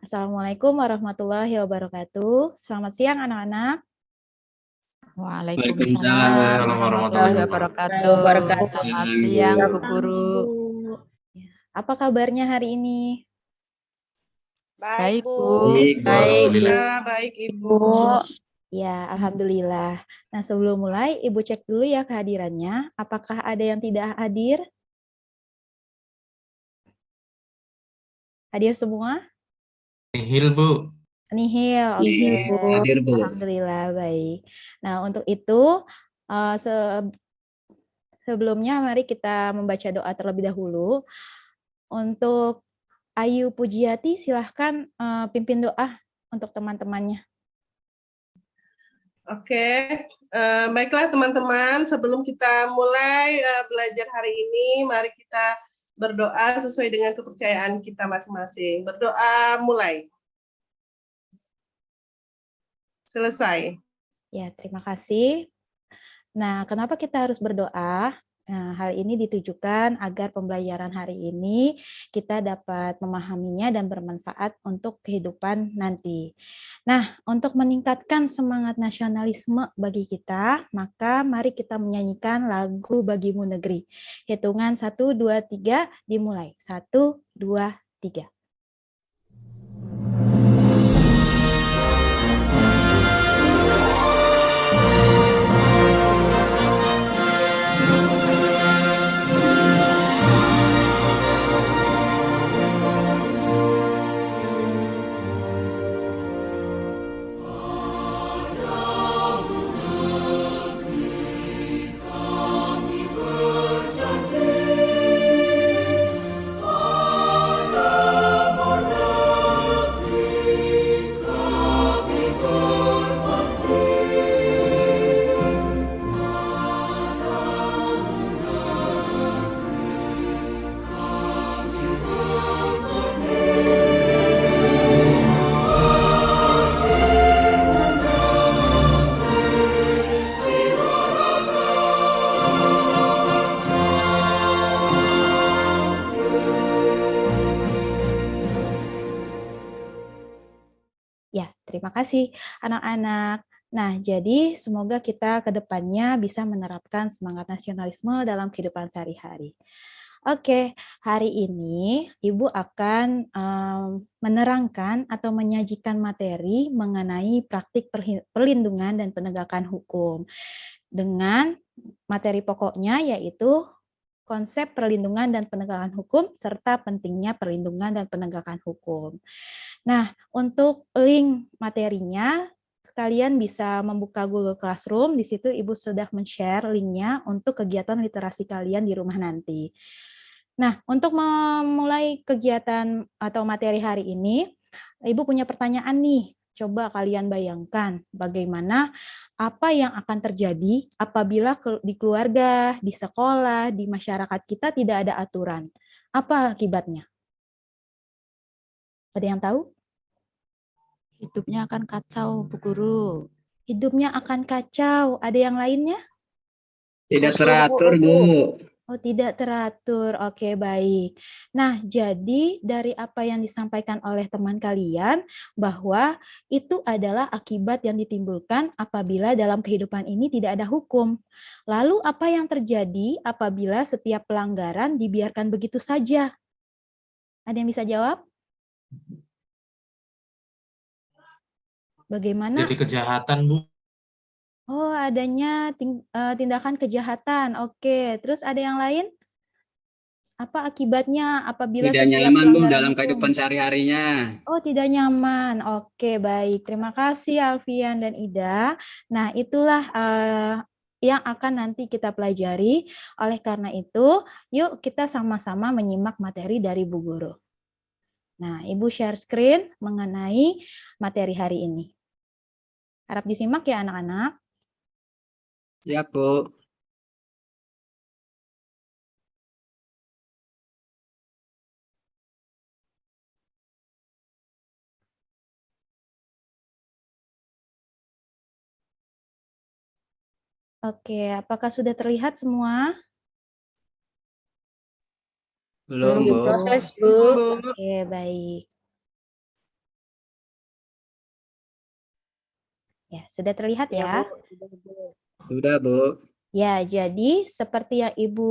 Assalamualaikum warahmatullahi wabarakatuh. Selamat siang anak-anak. Waalaikumsalam Waalaikumsalam warahmatullahi warahmatullahi wabarakatuh. wabarakatuh. Selamat Siang, siang, Bu. Bu Guru. Ya, apa kabarnya hari ini? Baik, Bu. Baik, Bu. Alhamdulillah. Baik, Ibu. Ya, alhamdulillah. Nah, sebelum mulai, Ibu cek dulu ya kehadirannya. Apakah ada yang tidak hadir? Hadir semua? Nihil, Bu. Nihil. Oke, Nihil. Bu. Hadir, Bu. Alhamdulillah, baik. Nah, untuk itu, sebelumnya mari kita membaca doa terlebih dahulu. Untuk Ayu Pujiati, silahkan pimpin doa untuk teman-temannya. Oke, baiklah teman-teman, sebelum kita mulai belajar hari ini, mari kita berdoa sesuai dengan kepercayaan kita masing-masing. Berdoa mulai. Selesai. Ya, terima kasih. Nah, kenapa kita harus berdoa? Nah, hal ini ditujukan agar pembelajaran hari ini kita dapat memahaminya dan bermanfaat untuk kehidupan nanti. Nah, untuk meningkatkan semangat nasionalisme bagi kita, maka mari kita menyanyikan lagu Bagimu Negeri. Hitungan 1, 2, 3, dimulai. 1, 2, 3. Ya, terima kasih anak-anak. Nah, jadi semoga kita ke depannya bisa menerapkan semangat nasionalisme dalam kehidupan sehari-hari. Oke, hari ini Ibu akan menerangkan atau menyajikan materi mengenai praktik perlindungan dan penegakan hukum. Dengan materi pokoknya yaitu konsep perlindungan dan penegakan hukum serta pentingnya perlindungan dan penegakan hukum. Nah, untuk link materinya, kalian bisa membuka Google Classroom. Di situ Ibu sudah men-share linknya untuk kegiatan literasi kalian di rumah nanti. Nah, untuk memulai kegiatan atau materi hari ini, Ibu punya pertanyaan nih. Coba kalian bayangkan bagaimana apa yang akan terjadi apabila di keluarga, di sekolah, di masyarakat kita tidak ada aturan. Apa akibatnya? Ada yang tahu? Hidupnya akan kacau, Bu Guru. Hidupnya akan kacau. Ada yang lainnya? Tidak teratur, Bu. Oh, tidak teratur. Oke, baik. Nah, jadi dari apa yang disampaikan oleh teman kalian, bahwa itu adalah akibat yang ditimbulkan apabila dalam kehidupan ini tidak ada hukum. Lalu apa yang terjadi apabila setiap pelanggaran dibiarkan begitu saja? Ada yang bisa jawab? Bagaimana? Jadi kejahatan, Bu. Oh, adanya tindakan kejahatan. Oke, terus ada yang lain? Apa akibatnya apabila Tidak setiap nyaman, Bu, pelanggaran dalam hukum? kehidupan sehari-harinya. Oh, tidak nyaman. Oke, baik. Terima kasih Alfian dan Ida. Nah, itulah yang akan nanti kita pelajari. Oleh karena itu, yuk kita sama-sama menyimak materi dari Bu Guru. Nah, Ibu share screen mengenai materi hari ini. Harap disimak ya anak-anak. Siap, Bu. Oke, apakah sudah terlihat semua? Belum, Bu. Proses, Bu. Oke, baik. Ya, sudah terlihat ya? Sudah, Bu. Ya, jadi seperti yang Ibu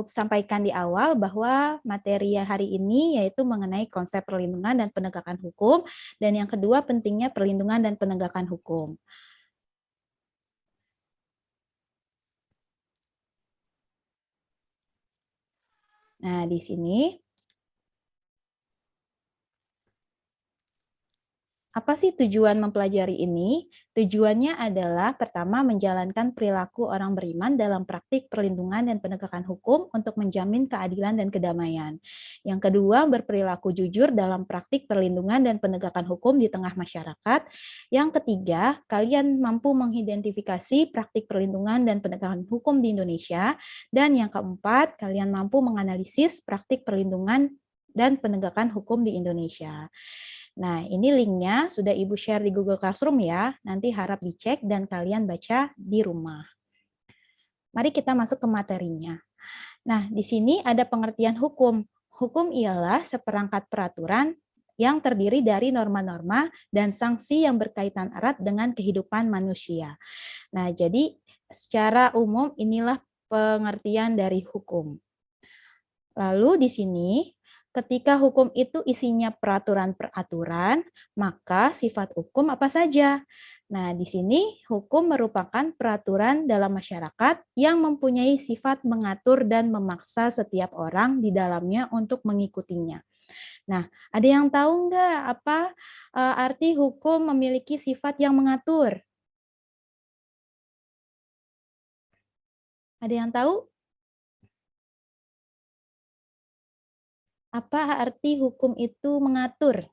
sampaikan di awal bahwa materi hari ini yaitu mengenai konsep perlindungan dan penegakan hukum, dan yang kedua pentingnya perlindungan dan penegakan hukum. Nah, di sini apa sih tujuan mempelajari ini? Tujuannya adalah pertama menjalankan perilaku orang beriman dalam praktik perlindungan dan penegakan hukum untuk menjamin keadilan dan kedamaian. Yang kedua, berperilaku jujur dalam praktik perlindungan dan penegakan hukum di tengah masyarakat. Yang ketiga, kalian mampu mengidentifikasi praktik perlindungan dan penegakan hukum di Indonesia. Dan yang keempat, kalian mampu menganalisis praktik perlindungan dan penegakan hukum di Indonesia. Nah, ini linknya sudah Ibu share di Google Classroom ya. Nanti harap dicek dan kalian baca di rumah. Mari kita masuk ke materinya. Nah, di sini ada pengertian hukum. Hukum ialah seperangkat peraturan yang terdiri dari norma-norma dan sanksi yang berkaitan erat dengan kehidupan manusia. Nah, jadi secara umum inilah pengertian dari hukum. Lalu di sini ketika hukum itu isinya peraturan-peraturan, maka sifat hukum apa saja? Nah, di sini hukum merupakan peraturan dalam masyarakat yang mempunyai sifat mengatur dan memaksa setiap orang di dalamnya untuk mengikutinya. Nah, ada yang tahu nggak apa arti hukum memiliki sifat yang mengatur? Ada yang tahu? Apa arti hukum itu mengatur?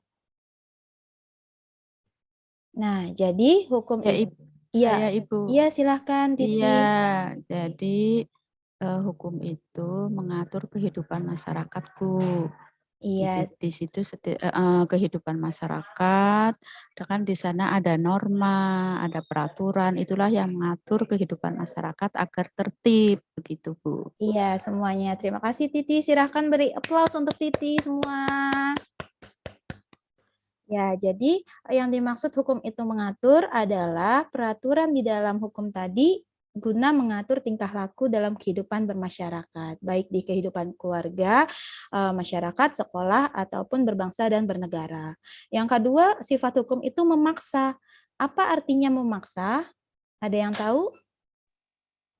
Nah, jadi hukum Ya, itu, saya Ibu. iya silahkan Titi. Iya, jadi hukum itu mengatur kehidupan masyarakat, Bu. Iya, Di situ kehidupan masyarakat, kan di sana ada norma, ada peraturan, itulah yang mengatur kehidupan masyarakat agar tertib, begitu Bu. iya semuanya. Terima kasih Titi. Silahkan beri aplaus untuk Titi semua. Ya, jadi yang dimaksud hukum itu mengatur adalah peraturan di dalam hukum tadi guna mengatur tingkah laku dalam kehidupan bermasyarakat, baik di kehidupan keluarga, masyarakat, sekolah, ataupun berbangsa dan bernegara. Yang kedua, sifat hukum itu memaksa. Apa artinya memaksa? Ada yang tahu?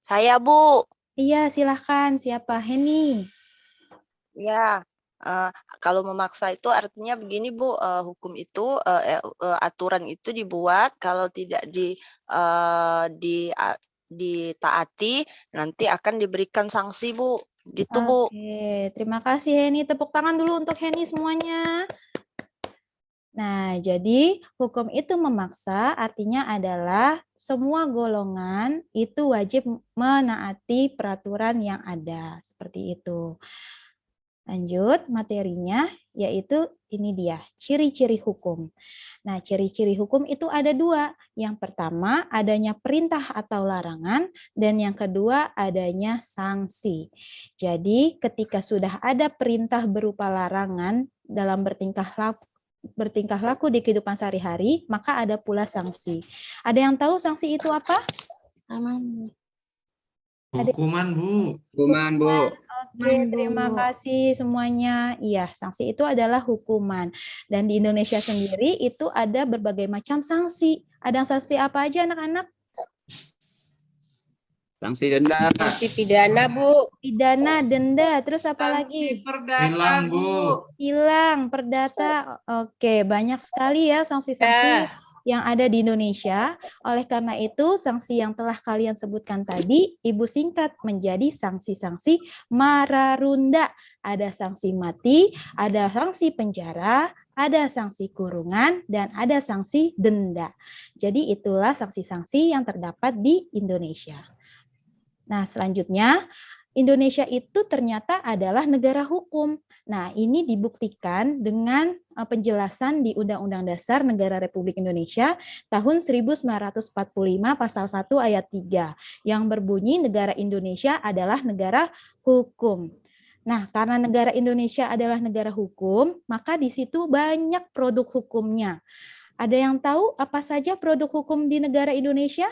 Saya, Bu. Iya, silahkan. Siapa? Heni. Ya, kalau memaksa itu artinya begini, Bu. Hukum itu, aturan itu dibuat kalau tidak ditaati, nanti akan diberikan sanksi, Bu. Gitu, Bu. Oke, terima kasih Heni. Tepuk tangan dulu untuk Heni semuanya. Nah, jadi hukum itu memaksa artinya adalah semua golongan itu wajib menaati peraturan yang ada. Seperti itu. Lanjut materinya, yaitu ini dia, ciri-ciri hukum. Nah, ciri-ciri hukum itu ada dua. Yang pertama, adanya perintah atau larangan, dan yang kedua, adanya sanksi. Jadi, ketika sudah ada perintah berupa larangan dalam bertingkah laku di kehidupan sehari-hari, maka ada pula sanksi. Ada yang tahu sanksi itu apa? Aman. Hukuman, Bu. Hukuman, Bu. Oke, terima kasih semuanya. Iya, sanksi itu adalah hukuman. Dan di Indonesia sendiri itu ada berbagai macam sanksi. Ada sanksi apa aja anak-anak? Sanksi denda. Sanksi pidana, Bu. Pidana, denda, terus apa Sanksi lagi? perdata, Hilang, Bu. Hilang, perdata. Oke, banyak sekali ya sanksi-sanksi yang ada di Indonesia. Oleh karena itu, sanksi yang telah kalian sebutkan tadi, Ibu singkat menjadi sanksi-sanksi mararunda. Ada sanksi mati, ada sanksi penjara, ada sanksi kurungan, dan ada sanksi denda. Jadi itulah sanksi-sanksi yang terdapat di Indonesia. Nah, selanjutnya, Indonesia itu ternyata adalah negara hukum. Nah, ini dibuktikan dengan penjelasan di Undang-Undang Dasar Negara Republik Indonesia tahun 1945 pasal 1 ayat 3 yang berbunyi negara Indonesia adalah negara hukum. Nah, karena negara Indonesia adalah negara hukum, maka di situ banyak produk hukumnya. Ada yang tahu apa saja produk hukum di negara Indonesia?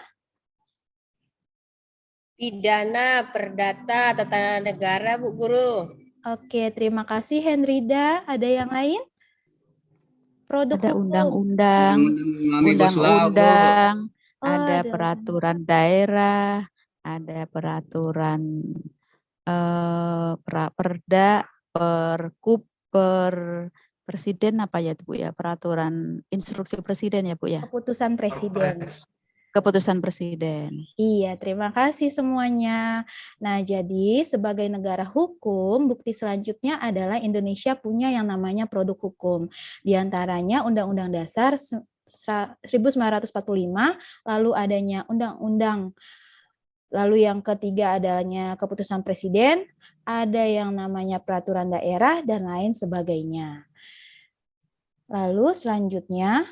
Pidana, perdata, tata negara, Bu Guru. Oke, terima kasih Henrida. Ada yang lain? Produk Ada hukum. undang-undang, Omnibus Law, Bu. undang-undang, Oh, ada ada. peraturan daerah, ada peraturan perda, perkup, presiden apa ya Bu ya, peraturan instruksi presiden ya Bu ya, Keputusan Presiden. keputusan presiden. Iya, terima kasih semuanya. Nah, jadi sebagai negara hukum, bukti selanjutnya adalah Indonesia punya yang namanya produk hukum. Di antaranya Undang-Undang Dasar 1945, lalu adanya undang-undang. Lalu yang ketiga adanya keputusan presiden, ada yang namanya peraturan daerah, dan lain sebagainya. Lalu selanjutnya,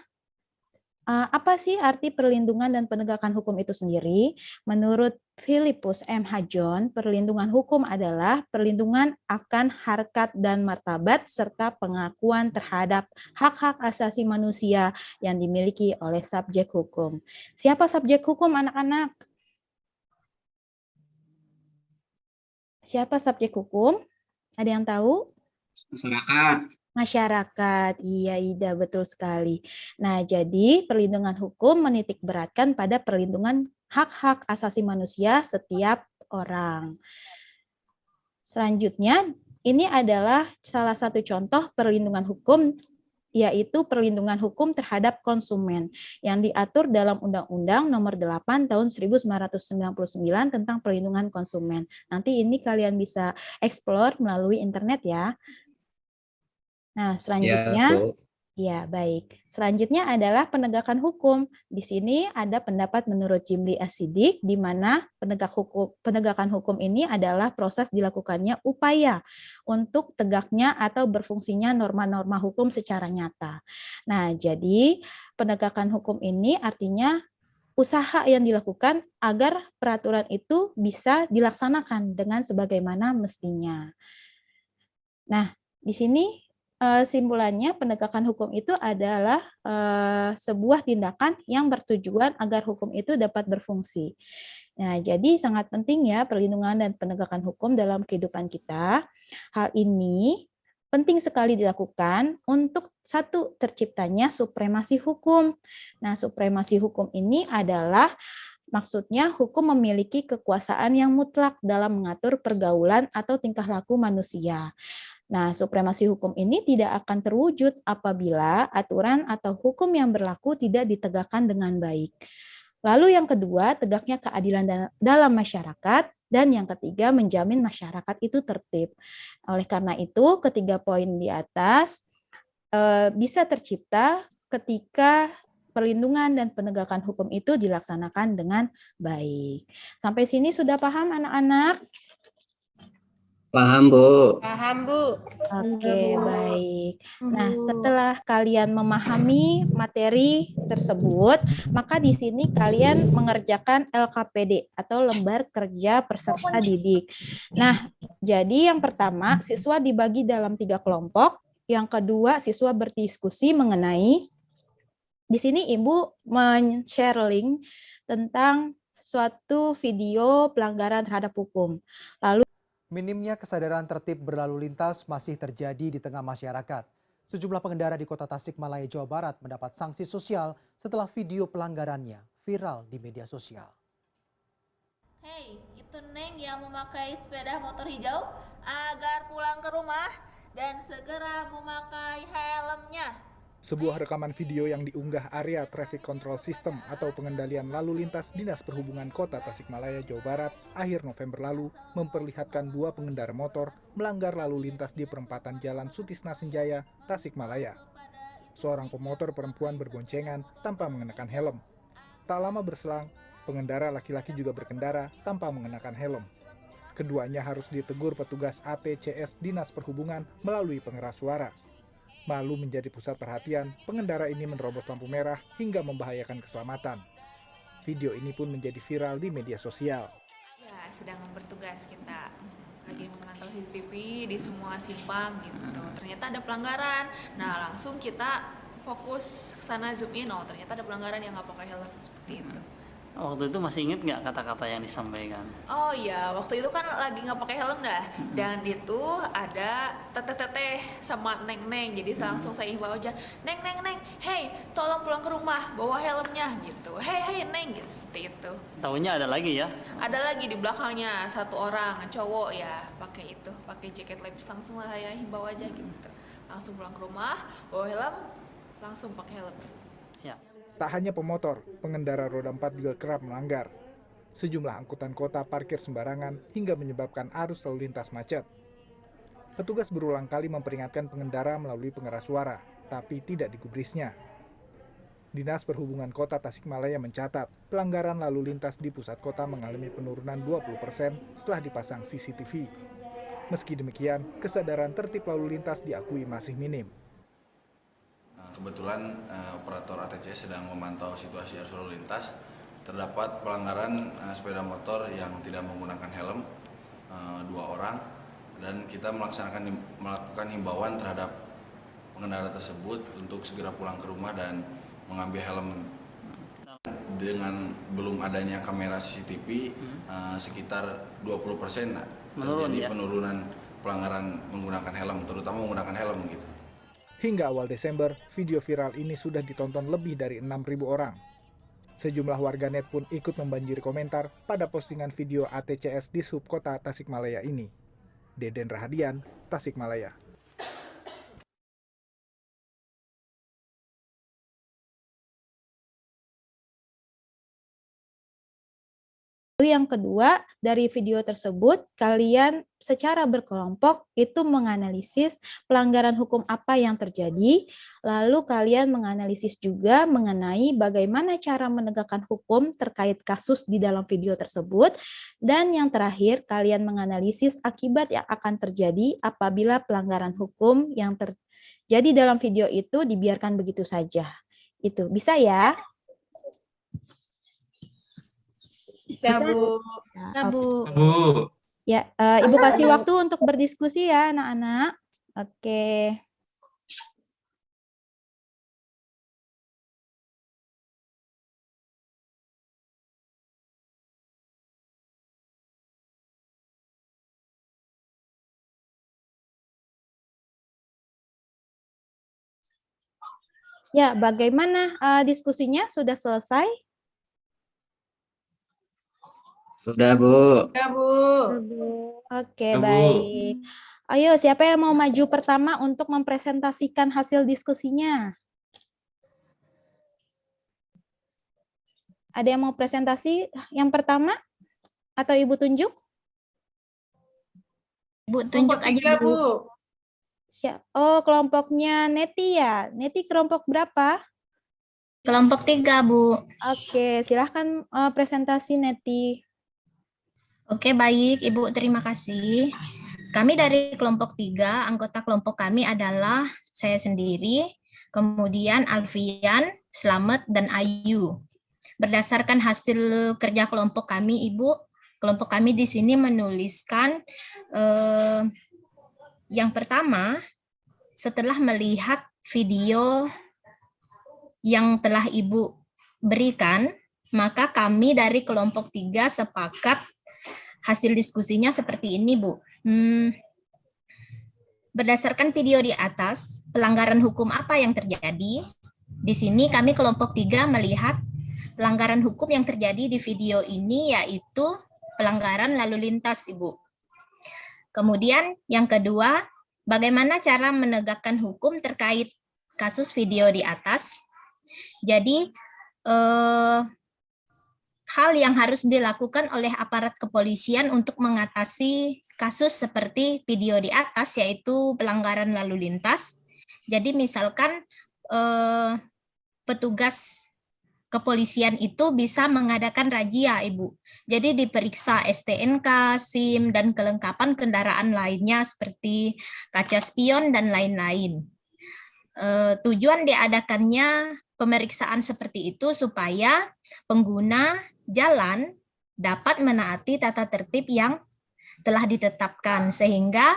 apa sih arti perlindungan dan penegakan hukum itu sendiri? Menurut Philippus M. Hajon, perlindungan hukum adalah perlindungan akan harkat dan martabat serta pengakuan terhadap hak-hak asasi manusia yang dimiliki oleh subjek hukum. Siapa subjek hukum, anak-anak? Siapa subjek hukum? Ada yang tahu? Masyarakat. Masyarakat, iya Ida, betul sekali. Nah, jadi perlindungan hukum menitik beratkan pada perlindungan hak-hak asasi manusia setiap orang. Selanjutnya, ini adalah salah satu contoh perlindungan hukum, yaitu perlindungan hukum terhadap konsumen yang diatur dalam Undang-Undang Nomor 8 Tahun 1999 tentang perlindungan konsumen. Nanti ini kalian bisa explore melalui internet ya. Nah, selanjutnya, ya baik. Selanjutnya adalah penegakan hukum. Di sini ada pendapat menurut Jimli Asidik, di mana penegakan hukum ini adalah proses dilakukannya upaya untuk tegaknya atau berfungsinya norma-norma hukum secara nyata. Nah, jadi penegakan hukum ini artinya usaha yang dilakukan agar peraturan itu bisa dilaksanakan dengan sebagaimana mestinya. Nah, di sini simpulannya penegakan hukum itu adalah sebuah tindakan yang bertujuan agar hukum itu dapat berfungsi. Nah, jadi sangat penting ya perlindungan dan penegakan hukum dalam kehidupan kita. Hal ini penting sekali dilakukan untuk satu, terciptanya supremasi hukum. Nah, supremasi hukum ini adalah maksudnya hukum memiliki kekuasaan yang mutlak dalam mengatur pergaulan atau tingkah laku manusia. Nah, supremasi hukum ini tidak akan terwujud apabila aturan atau hukum yang berlaku tidak ditegakkan dengan baik. Lalu yang kedua, tegaknya keadilan dalam masyarakat. Dan yang ketiga, menjamin masyarakat itu tertib. Oleh karena itu, ketiga poin di atas bisa tercipta ketika perlindungan dan penegakan hukum itu dilaksanakan dengan baik. Sampai sini sudah paham anak-anak? Paham, Bu. Paham, Bu. Oke, baik. Nah, setelah kalian memahami materi tersebut, maka di sini kalian mengerjakan LKPD atau Lembar Kerja Peserta Didik. Nah, jadi yang pertama, siswa dibagi dalam 3 kelompok. Yang kedua, siswa berdiskusi mengenai, di sini Ibu men-share link tentang suatu video pelanggaran terhadap hukum. Lalu minimnya kesadaran tertib berlalu lintas masih terjadi di tengah masyarakat. Sejumlah pengendara di Kota Tasikmalaya, Jawa Barat mendapat sanksi sosial setelah video pelanggarannya viral di media sosial. Hei, itu Neng yang memakai sepeda motor hijau agar pulang ke rumah dan segera memakai helmnya. Sebuah rekaman video yang diunggah Area Traffic Control System atau pengendalian lalu lintas Dinas Perhubungan Kota Tasikmalaya, Jawa Barat akhir November lalu memperlihatkan 2 pengendara motor melanggar lalu lintas di perempatan Jalan Sutisna Senjaya, Tasikmalaya. Seorang pemotor perempuan berboncengan tanpa mengenakan helm. Tak lama berselang, pengendara laki-laki juga berkendara tanpa mengenakan helm. Keduanya harus ditegur petugas ATCS Dinas Perhubungan melalui pengeras suara. Malu menjadi pusat perhatian, pengendara ini menerobos lampu merah hingga membahayakan keselamatan. Video ini pun menjadi viral di media sosial. Ya, sedang bertugas kita lagi memantau CCTV di semua simpang gitu. Ternyata ada pelanggaran. Nah, langsung kita fokus ke sana zoom in, oh ternyata ada pelanggaran yang nggak pakai helm seperti itu. Waktu itu masih inget nggak kata-kata yang disampaikan? Oh iya, waktu itu kan lagi nggak pakai helm dah, dan itu ada teteh-teteh sama neng-neng, jadi langsung saya himbau aja, neng, hey, tolong pulang ke rumah, bawa helmnya gitu, hey neng, gitu, seperti itu. Tahunya ada lagi ya? Ada lagi di belakangnya satu orang cowok ya, pakai itu, pakai jaket lepis, langsung lah ya himbau aja gitu, langsung pulang ke rumah, bawa helm, langsung pakai helm. Siap. Tak hanya pemotor, pengendara roda 4 juga kerap melanggar. Sejumlah angkutan kota parkir sembarangan hingga menyebabkan arus lalu lintas macet. Petugas berulang kali memperingatkan pengendara melalui pengeras suara, tapi tidak digubrisnya. Dinas Perhubungan Kota Tasikmalaya mencatat, pelanggaran lalu lintas di pusat kota mengalami penurunan 20% setelah dipasang CCTV. Meski demikian, kesadaran tertib lalu lintas diakui masih minim. Kebetulan operator ATCS sedang memantau situasi arus lalu lintas. Terdapat pelanggaran sepeda motor yang tidak menggunakan helm 2 orang, dan kita melakukan himbauan terhadap pengendara tersebut untuk segera pulang ke rumah dan mengambil helm. Dengan belum adanya kamera CCTV, sekitar 20% terjadi penurunan pelanggaran menggunakan helm, terutama menggunakan helm gitu. Hingga awal Desember, video viral ini sudah ditonton lebih dari 6.000 orang. Sejumlah warganet pun ikut membanjiri komentar pada postingan video ATCS di subkota Tasikmalaya ini. Deden Rahadian, Tasikmalaya. Yang kedua, dari video tersebut, kalian secara berkelompok itu menganalisis pelanggaran hukum apa yang terjadi, lalu kalian menganalisis juga mengenai bagaimana cara menegakkan hukum terkait kasus di dalam video tersebut, dan yang terakhir, kalian menganalisis akibat yang akan terjadi apabila pelanggaran hukum yang terjadi dalam video itu dibiarkan begitu saja. Itu bisa ya? Ya, Bu. Ya, Bu. Ya, Ibu kasih waktu untuk berdiskusi ya, anak-anak. Oke. Ya, bagaimana diskusinya? Sudah selesai? Sudah, Bu. Ya, Bu. Oke, baik. Ayo, siapa yang mau maju pertama untuk mempresentasikan hasil diskusinya? Ada yang mau presentasi yang pertama? Atau Ibu tunjuk? Bu, tunjuk aja, Bu. Oh, kelompoknya Neti ya? Neti kelompok berapa? Kelompok 3, Bu. Oke, silahkan presentasi Neti. Oke, baik, Ibu. Terima kasih. Kami dari kelompok 3, anggota kelompok kami adalah saya sendiri, kemudian Alfian, Slamet, dan Ayu. Berdasarkan hasil kerja kelompok kami, Ibu, kelompok kami di sini menuliskan yang pertama, setelah melihat video yang telah Ibu berikan, maka kami dari kelompok 3 sepakat hasil diskusinya seperti ini, Bu. Berdasarkan video di atas, pelanggaran hukum apa yang terjadi? Di sini kami kelompok 3 melihat pelanggaran hukum yang terjadi di video ini yaitu pelanggaran lalu lintas, Ibu. Kemudian yang kedua, bagaimana cara menegakkan hukum terkait kasus video di atas? Jadi, hal yang harus dilakukan oleh aparat kepolisian untuk mengatasi kasus seperti video di atas, yaitu pelanggaran lalu lintas. Jadi misalkan petugas kepolisian itu bisa mengadakan razia, Ibu. Jadi diperiksa STNK, SIM, dan kelengkapan kendaraan lainnya seperti kaca spion dan lain-lain. Tujuan diadakannya pemeriksaan seperti itu supaya pengguna jalan dapat menaati tata tertib yang telah ditetapkan sehingga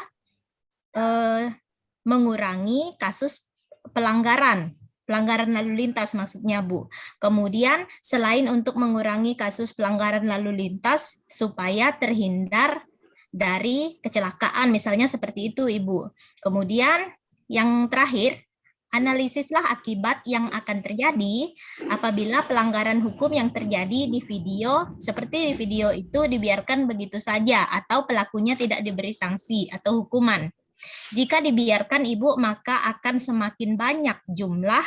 mengurangi kasus pelanggaran pelanggaran lalu lintas maksudnya Bu. Kemudian selain untuk mengurangi kasus pelanggaran lalu lintas supaya terhindar dari kecelakaan misalnya seperti itu Ibu. Kemudian yang terakhir, analisislah akibat yang akan terjadi apabila pelanggaran hukum yang terjadi di video, seperti di video itu dibiarkan begitu saja atau pelakunya tidak diberi sanksi atau hukuman. Jika dibiarkan Ibu, maka akan semakin banyak jumlah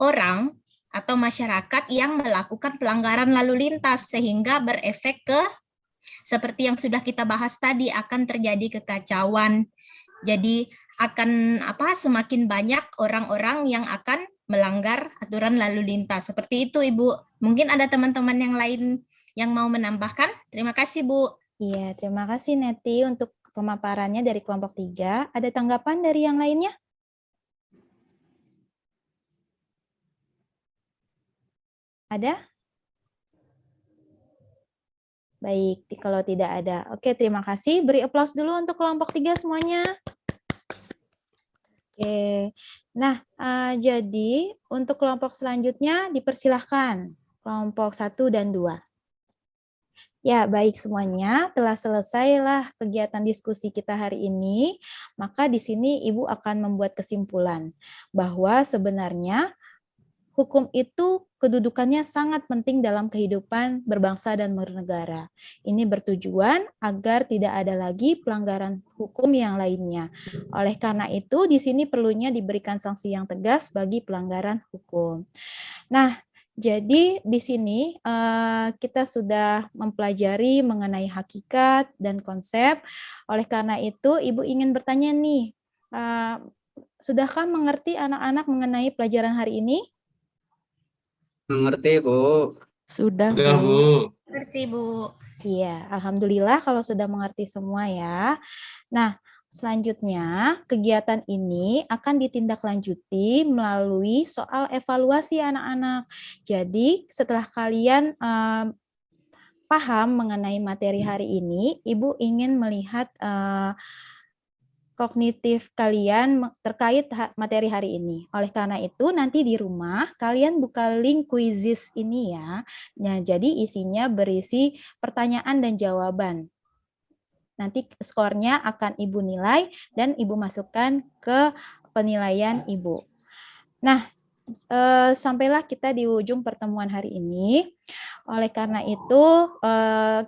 orang atau masyarakat yang melakukan pelanggaran lalu lintas sehingga berefek ke seperti yang sudah kita bahas tadi, akan terjadi kekacauan. Jadi akan semakin banyak orang-orang yang akan melanggar aturan lalu lintas. Seperti itu Ibu. Mungkin ada teman-teman yang lain yang mau menambahkan? Terima kasih Bu. Iya, terima kasih Neti untuk pemaparannya dari kelompok 3. Ada tanggapan dari yang lainnya? Ada? Baik, kalau tidak ada. Oke, terima kasih. Beri aplaus dulu untuk kelompok 3 semuanya. Oke, nah jadi untuk kelompok selanjutnya dipersilahkan, kelompok 1 dan 2. Ya, baik semuanya, telah selesailah kegiatan diskusi kita hari ini, maka di sini Ibu akan membuat kesimpulan bahwa sebenarnya hukum itu kedudukannya sangat penting dalam kehidupan berbangsa dan bernegara. Ini bertujuan agar tidak ada lagi pelanggaran hukum yang lainnya. Oleh karena itu, di sini perlunya diberikan sanksi yang tegas bagi pelanggaran hukum. Nah, jadi di sini kita sudah mempelajari mengenai hakikat dan konsep. Oleh karena itu, Ibu ingin bertanya nih, sudahkah mengerti anak-anak mengenai pelajaran hari ini? Mengerti, Bu. Sudah, Bu. Mengerti Bu. Iya, alhamdulillah kalau sudah mengerti semua ya. Nah, selanjutnya kegiatan ini akan ditindaklanjuti melalui soal evaluasi anak-anak. Jadi setelah kalian paham mengenai materi hari ini, Ibu ingin melihat kognitif kalian terkait materi hari ini. Oleh karena itu, nanti di rumah kalian buka link quizzes ini ya. Nah, jadi isinya berisi pertanyaan dan jawaban. Nanti skornya akan Ibu nilai dan Ibu masukkan ke penilaian Ibu. Nah, sampailah kita di ujung pertemuan hari ini. Oleh karena itu,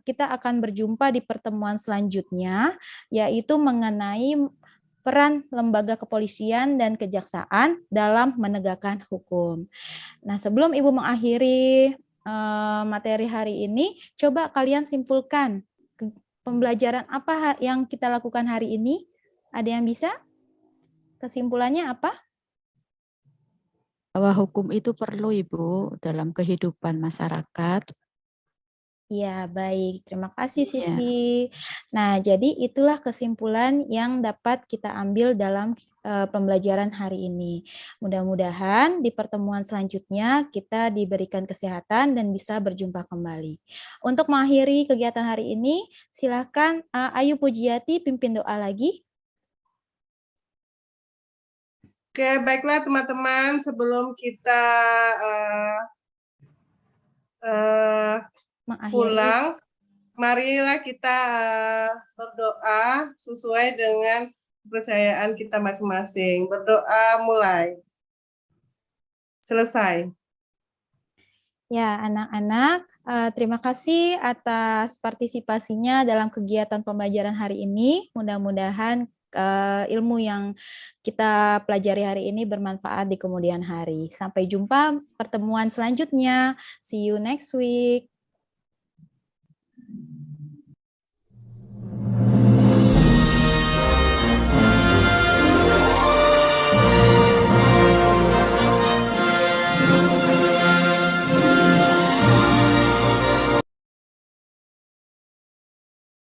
kita akan berjumpa di pertemuan selanjutnya, yaitu mengenai peran lembaga kepolisian dan kejaksaan dalam menegakkan hukum. Nah, sebelum Ibu mengakhiri materi hari ini, coba kalian simpulkan pembelajaran apa yang kita lakukan hari ini. Ada yang bisa? Kesimpulannya apa? Bahwa hukum itu perlu Ibu dalam kehidupan masyarakat. Ya, baik. Terima kasih, Siti. Nah, jadi itulah kesimpulan yang dapat kita ambil dalam pembelajaran hari ini. Mudah-mudahan di pertemuan selanjutnya kita diberikan kesehatan dan bisa berjumpa kembali. Untuk mengakhiri kegiatan hari ini, silakan Ayu Pujiati pimpin doa lagi. Oke, baiklah teman-teman, sebelum kita pulang, marilah kita berdoa sesuai dengan kepercayaan kita masing-masing. Berdoa mulai. Selesai. Ya, anak-anak, terima kasih atas partisipasinya dalam kegiatan pembelajaran hari ini. Mudah-mudahan ilmu yang kita pelajari hari ini bermanfaat di kemudian hari. Sampai jumpa pertemuan selanjutnya. See you next week.